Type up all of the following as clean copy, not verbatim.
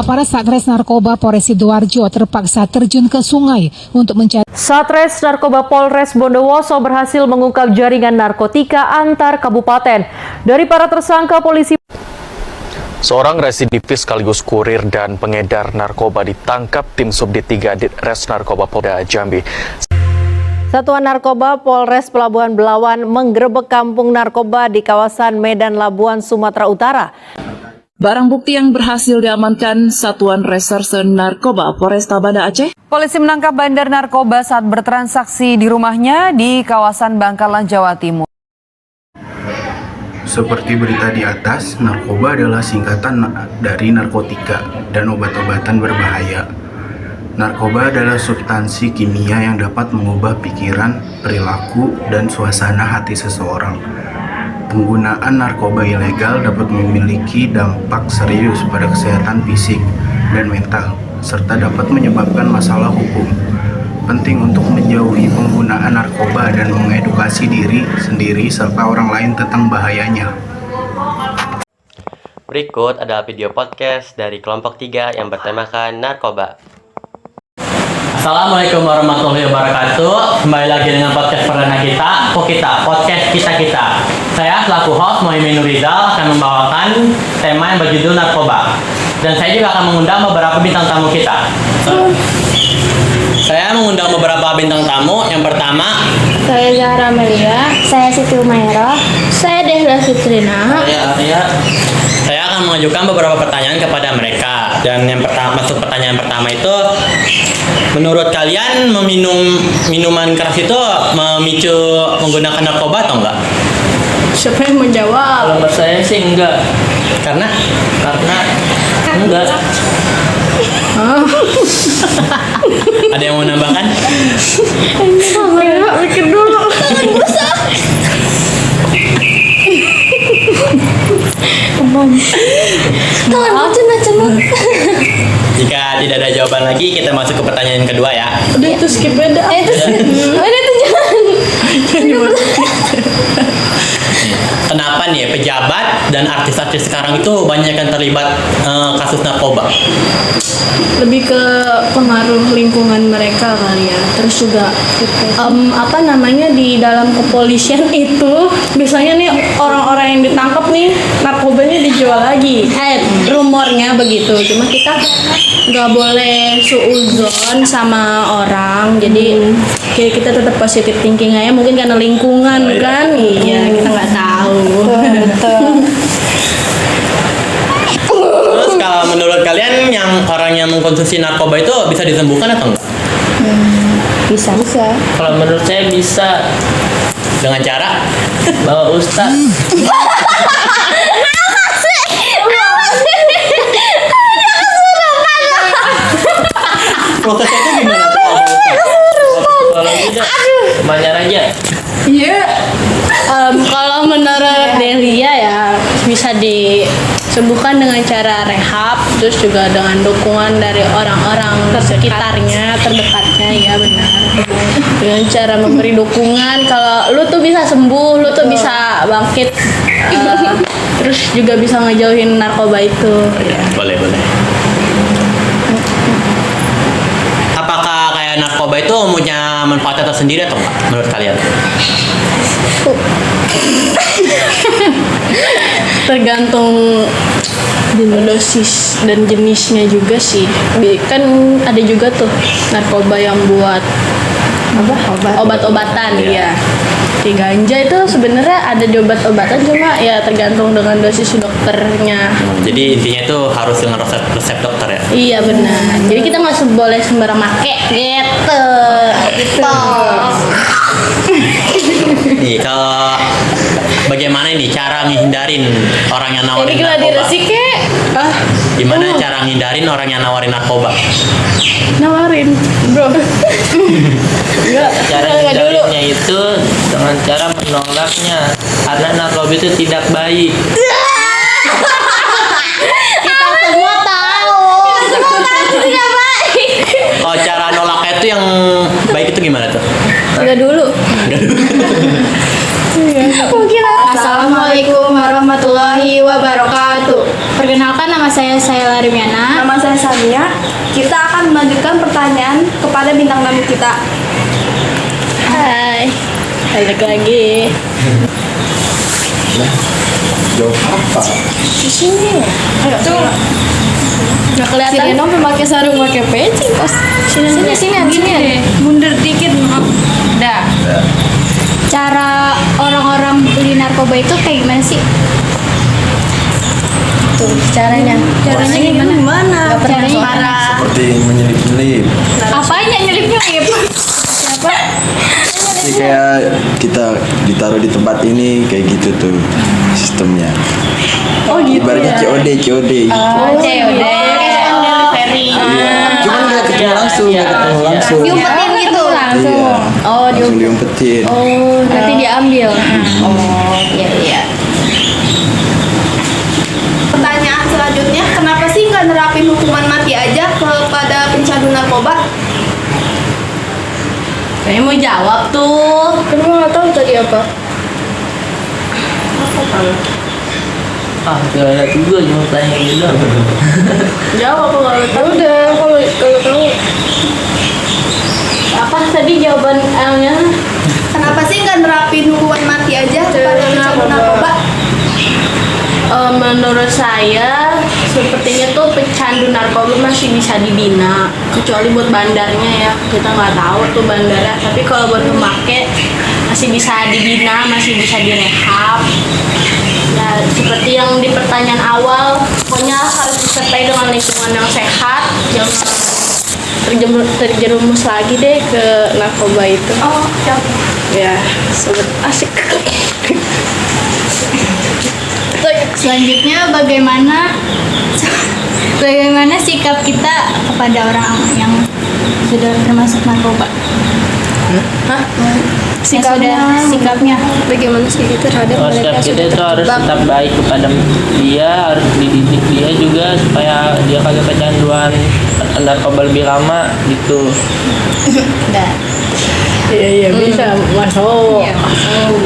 Aparat Satres Narkoba Polres Sidoarjo terpaksa terjun ke sungai untuk mencari. Satres Narkoba Polres Bondowoso berhasil mengungkap jaringan narkotika antar kabupaten. Dari para tersangka, polisi. Seorang residivis sekaligus kurir dan pengedar narkoba ditangkap tim Subdit 3 Res Narkoba Polda Jambi. Satuan Narkoba Polres Pelabuhan Belawan menggerebek kampung narkoba di kawasan Medan Labuan, Sumatera Utara. Barang bukti yang berhasil diamankan Satuan Reserse Narkoba Polresta Banda Aceh. Polisi menangkap bandar narkoba saat bertransaksi di rumahnya di kawasan Bangkalan, Jawa Timur. Seperti berita di atas, narkoba adalah singkatan dari narkotika dan obat-obatan berbahaya. Narkoba adalah substansi kimia yang dapat mengubah pikiran, perilaku, dan suasana hati seseorang. Penggunaan narkoba ilegal dapat memiliki dampak serius pada kesehatan fisik dan mental, serta dapat menyebabkan masalah hukum. Penting untuk menjauhi penggunaan narkoba dan mengedukasi diri sendiri serta orang lain tentang bahayanya. Berikut adalah video podcast dari kelompok 3 yang bertemakan narkoba. Assalamualaikum warahmatullahi wabarakatuh. Kembali lagi dengan podcast perdana kita, podcast kita. Saya selaku host Muhammad Rizal akan membawakan tema yang berjudul narkoba. Dan saya juga akan mengundang beberapa bintang tamu kita. Saya mengundang beberapa bintang tamu. Yang pertama, saya Zahra Melia, saya Siti Umairah, saya Dehla Fitrina. Saya akan mengajukan beberapa pertanyaan kepada mereka. Dan yang pertama, masuk pertanyaan pertama itu, menurut kalian meminum minuman keras itu memicu menggunakan narkoba atau enggak? Siapa yang menjawab? Kalau menurut saya sih enggak. Karena enggak. Ada yang mau nambahkan? Mikir dulu. Jika tidak ada jawaban lagi, kita masuk ke pertanyaan kedua ya. Udah itu skip beda. Itu jangan. Kenapa nih pejabat dan artis-artis sekarang itu banyak yang terlibat kasus narkoba? Lebih ke pengaruh lingkungan mereka kali ya. Terus juga di dalam kepolisian itu biasanya nih orang-orang yang ditangkap nih narkobanya dijual lagi. Rumornya begitu. Cuma kita nggak boleh suuzon sama orang. Jadi kita tetap positive thinking aja. Mungkin karena lingkungan kan. Iya, kita nggak tahu. Betul. Terus kalau menurut kalian yang orang yang mengkonsumsi narkoba itu bisa disembuhkan atau enggak? Bisa. Kalau menurut saya bisa. Dengan cara bawa ustaz. Prosesnya itu gimana tuh kalau ustaz? Kalau tidak, bayar aja. Iya. Kalau menurut Delia ya bisa disembuhkan dengan cara rehab, terus juga dengan dukungan dari orang-orang sekitarnya, terdekatnya, ya benar. Dengan cara memberi dukungan, kalau lu tuh bisa sembuh, lu tuh bisa bangkit, terus juga bisa ngejauhin narkoba itu. Boleh. Apakah kayak narkoba itu punya manfaat tersendiri atau enggak menurut kalian? Tergantung dosis dan jenisnya juga sih. Kan ada juga tuh narkoba yang buat obat-obatan ya. Di ganja itu sebenarnya ada obat-obatan, cuma ya tergantung dengan dosis dokternya. Jadi intinya itu harus dengan resep dokter ya? Iya benar. Jadi kita nggak boleh sembarang make gitu. Nih kalau bagaimana ini cara menghindarin orang yang nawarin Ini narkoba? Gimana cara menghindarin orang yang nawarin narkoba? Nawarin, bro. Cara hindarinnya itu dengan cara menolaknya, karena narkoba itu tidak baik. Kita semua tahu tidak baik. Oh, cara nolaknya itu yang baik itu gimana tuh? Enggak dulu. Assalamualaikum warahmatullahi wabarakatuh. Perkenalkan, nama nama saya Larimiana. Nama saya Samia. Kita akan melanjutkan pertanyaan kepada bintang tamu kita. Hai. Balik lagi. Jawab apa? Di sini. Ayo, tuh. Nggak kelihatan. Si Reno memakai sarung pakai peci pas. Sini. Mundur dikit, maaf. Dah. Cara orang-orang beli narkoba itu kayak gimana sih? Tuh, caranya gimana? Caranya Seperti menyelip-nyelip. apanya nyelip-nyelip? Siapa? Jadi kayak kita ditaruh di tempat ini kayak gitu tuh sistemnya. Oh gitu. Ibaratnya COD. COD. Delivery. Cuman nggak ketemu langsung. Diumpetin gitu langsung. Iya. Oh, Langsung diumpetin. Oh, nanti diambil. Oh, iya. Pertanyaan selanjutnya, kenapa sih nggak nerapin hukuman mati aja kepada pencandu narkoba? Saya mau jawab tuh. Kamu nggak tahu tadi apa? Gak ada juga cuma tanya gitu. Jawab apa nggak tahu? Udah, kalau tahu. Apa tadi jawaban L-nya? Kenapa sih nggak nerapin hukuman mati aja kepada pencandu narkoba? Menurut saya sepertinya tuh pecandu narkoba masih bisa dibina, kecuali buat bandarnya ya, kita nggak tahu tuh bandara. Tapi kalau buat pemakai masih bisa dibina, masih bisa direhab. Ya seperti yang di pertanyaan awal, pokoknya harus disertai dengan lingkungan yang sehat, jangan terjerumus lagi deh ke narkoba itu. Oh, siap. Ya, sobat asik. Selanjutnya bagaimana sikap kita kepada orang yang sudah termasuk narkoba? Sikapnya Bagaimana sih kita terhadap mereka Sikap kita sudah itu harus terjebak? tetap baik kepada dia, harus dididik dia juga supaya dia kagak kecanduan narkoba lebih lama gitu. Udah. Iya bisa masuk. Iya, masuk.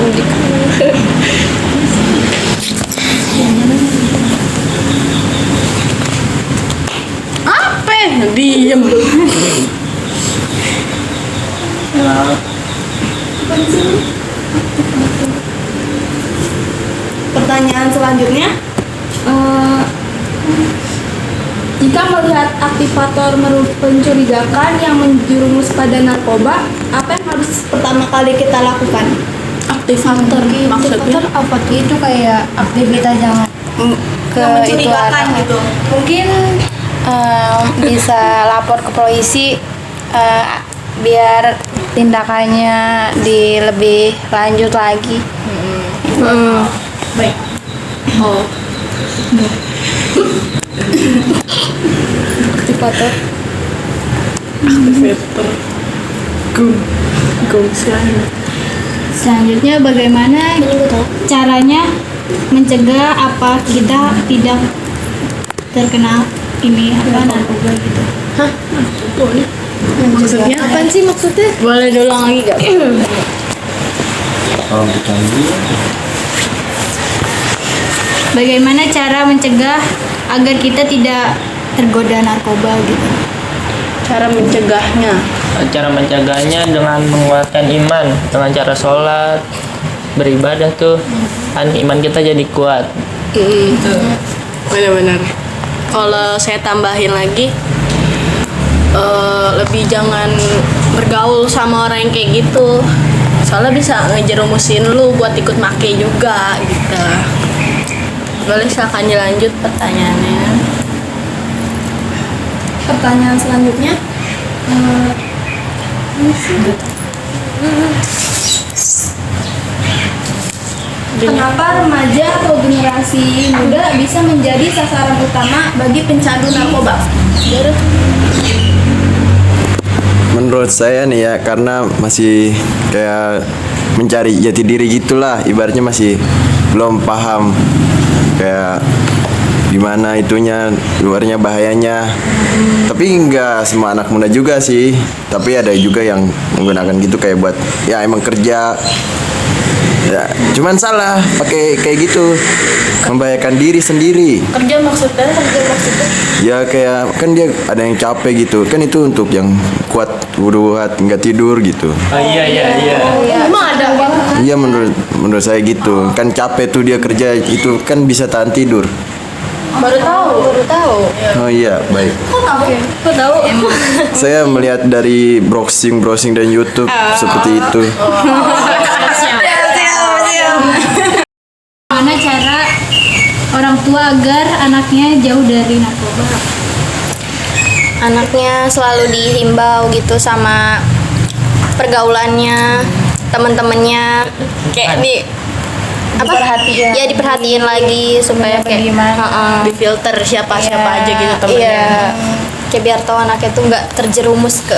Apa? Diem. Pertanyaan selanjutnya, jika melihat aktivator mencurigakan yang menjerumus pada narkoba, apa yang harus pertama kali kita lakukan? Aktivator maksudnya apa itu kayak aktivitas yang yang mencurigakan gitu. Mungkin bisa lapor ke polisi biar tindakannya lebih lanjut lagi. Baik. Oh. Aktivator. Selanjutnya bagaimana caranya mencegah apa kita tidak terkena ini apa narkoba gitu? Hah? Boleh. Maksudnya apa sih maksudnya? Boleh diulang lagi gak? Kalau pecandu Bagaimana cara mencegah agar kita tidak tergoda narkoba gitu? Cara mencegahnya. Cara mencegahnya dengan menguatkan iman, dengan cara sholat, beribadah tuh, kan iman kita jadi kuat. Benar-benar. Kalau saya tambahin lagi, lebih jangan bergaul sama orang yang kayak gitu. Soalnya bisa ngejerumusin lu buat ikut make juga gitu. Boleh silakan dilanjut pertanyaannya. Pertanyaan selanjutnya. Kenapa remaja atau generasi muda bisa menjadi sasaran utama bagi pencandu narkoba? menurut saya nih ya, karena masih kayak mencari jati diri gitulah, ibaratnya masih belum paham kayak gimana itunya, luarnya bahayanya. Tapi enggak semua anak muda juga sih, tapi ada juga yang menggunakan gitu kayak buat ya emang kerja Ya, cuman salah pakai kayak gitu, membahayakan diri sendiri. Kerja maksudnya. Ya kayak kan dia ada yang capek gitu, kan itu untuk yang kuat buat nggak tidur gitu. Oh iya. Emang ada Iya menurut saya gitu, kan capek tuh dia kerja itu kan bisa tahan tidur. baru tahu. Oh iya baik. Kok tahu? Saya melihat dari browsing dan YouTube seperti itu. Gimana cara orang tua agar anaknya jauh dari narkoba? Anaknya selalu dihimbau gitu sama pergaulannya, teman-temannya, kayak diperhatiin lagi supaya kayak Difilter siapa aja gitu temennya. Iya. Kayak biar tahu anaknya tuh nggak terjerumus ke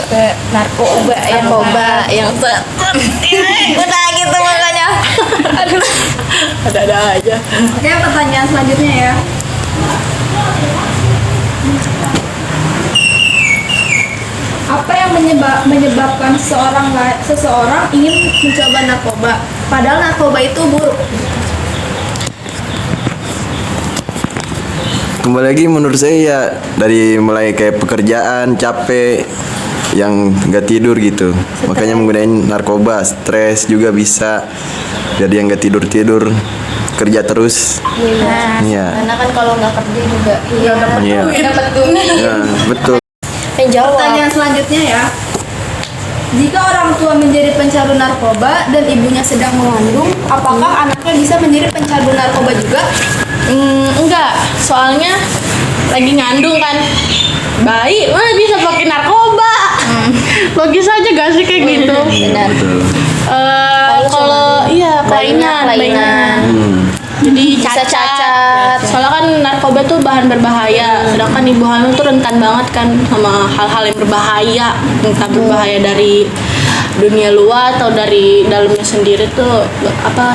narkoba yang udah gitu makanya. Aduh. Ada aja. Oke, pertanyaan selanjutnya ya. Apa yang menyebabkan seseorang ingin mencoba narkoba? Padahal narkoba itu buruk. Kembali lagi menurut saya ya dari mulai kayak pekerjaan capek yang nggak tidur gitu, makanya menggunakan narkoba, stres juga bisa, jadi yang nggak tidur kerja terus. Iya. Karena kan kalau nggak kerja juga Iya. dapat duit. Ya, betul. Pertanyaan selanjutnya ya. Jika orang tua menjadi pencandu narkoba dan ibunya sedang mengandung, apakah anaknya bisa menjadi pencandu narkoba juga? Enggak, soalnya lagi ngandung kan. Bayi mana bisa pakai narkoba? Logis aja gak sih kayak gitu? Benar. Kalau kelainan. Jadi Bisa cacat. Soalnya kan narkoba tuh bahan berbahaya, sedangkan ibu hamil tuh rentan banget kan sama hal-hal yang berbahaya, entah berbahaya dari dunia luar atau dari dalamnya sendiri tuh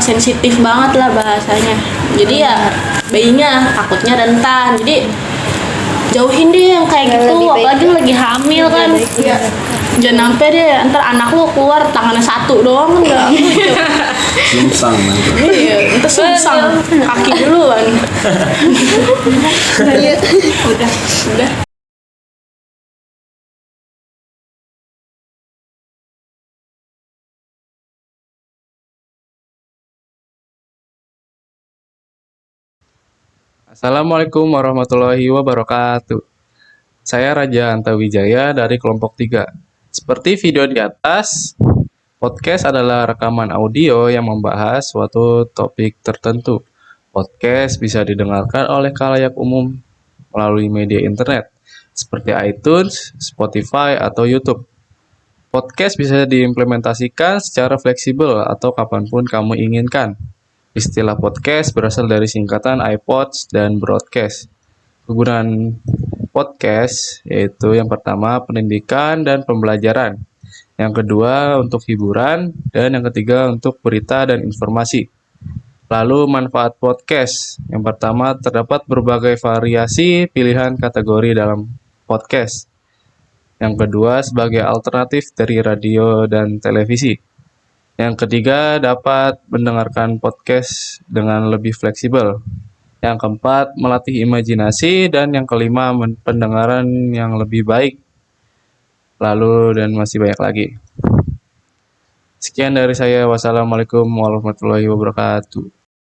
sensitif banget lah bahasanya. Jadi ya bayinya takutnya rentan. Jadi jauhin deh yang kayak gitu, apalagi lagi hamil kan. Jangan sampai deh ntar anak lu keluar tangannya satu doang kan enggak. Sungsang nanti. Iya, itu sungsang kaki duluan. Udah. Assalamualaikum warahmatullahi wabarakatuh. Saya Raja Antawijaya dari kelompok 3. Seperti video di atas, podcast adalah rekaman audio yang membahas suatu topik tertentu. Podcast bisa didengarkan oleh khalayak umum melalui media internet, seperti iTunes, Spotify, atau YouTube. Podcast bisa diimplementasikan secara fleksibel atau kapanpun kamu inginkan. Istilah podcast berasal dari singkatan iPods dan broadcast. Kegunaan podcast yaitu yang pertama pendidikan dan pembelajaran, yang kedua untuk hiburan, dan yang ketiga untuk berita dan informasi. Lalu manfaat podcast. Yang pertama terdapat berbagai variasi pilihan kategori dalam podcast. Yang kedua sebagai alternatif dari radio dan televisi. Yang ketiga dapat mendengarkan podcast dengan lebih fleksibel. Yang keempat melatih imajinasi, dan yang kelima pendengaran yang lebih baik. Lalu dan masih banyak lagi. Sekian dari saya. Wassalamualaikum warahmatullahi wabarakatuh.